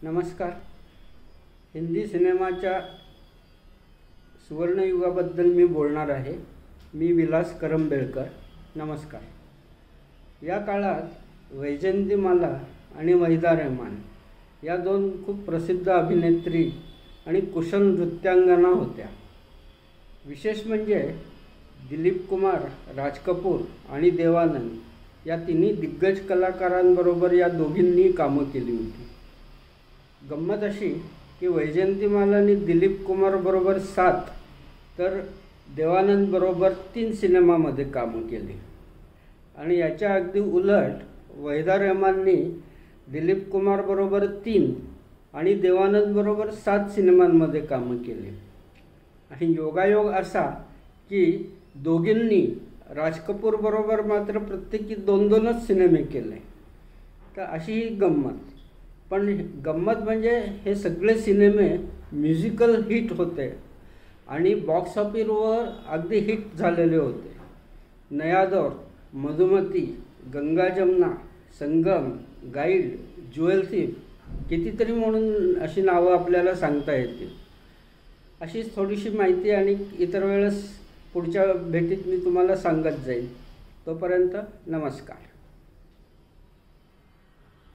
नमस्कार. हिंदी सिनेमाच्या सुवर्णयुगाबद्दल मी बोलणार आहे. मी विलास करंबेळकर. नमस्कार. या काळात वैजयंतीमाला आणि वहिदा रहमान या दोन खूप प्रसिद्ध अभिनेत्री आणि कुशल नृत्यांगना होत्या. विशेष म्हणजे दिलीप कुमार, राज कपूर आणि देव आनंद या तिन्ही दिग्गज कलाकारांबरोबर या दोघींनी कामं केली होती. गंमत अशी की वैजयंतीमालांनी दिलीप कुमारबरोबर 7 तर देवानंदबरोबर 3 सिनेमामध्ये कामं केली आणि याच्या अगदी उलट वहिदा रहमाननी दिलीप कुमारबरोबर 3 आणि देवानंदबरोबर 7 सिनेमांमध्ये कामं केली. आणि योगायोग असा की दोघींनी राज कपूरबरोबर मात्र प्रत्येकी 2-2च सिनेमे केले. तर अशी ही गंमत. पण गंमत म्हणजे हे सगळे सिनेमे म्युझिकल हिट होते आणि बॉक्स ऑफिसवर अगदी हिट झालेले होते. नया दौर, मधुमती, गंगा जमुना, संगम, गाईड, ज्वेल थीफ कितीतरी म्हणून अशी नावं आपल्याला सांगता येतील. अशीच थोडीशी माहिती आणि इतर वेळेस पुढच्या भेटीत मी तुम्हाला सांगत जाईल. तोपर्यंत नमस्कार.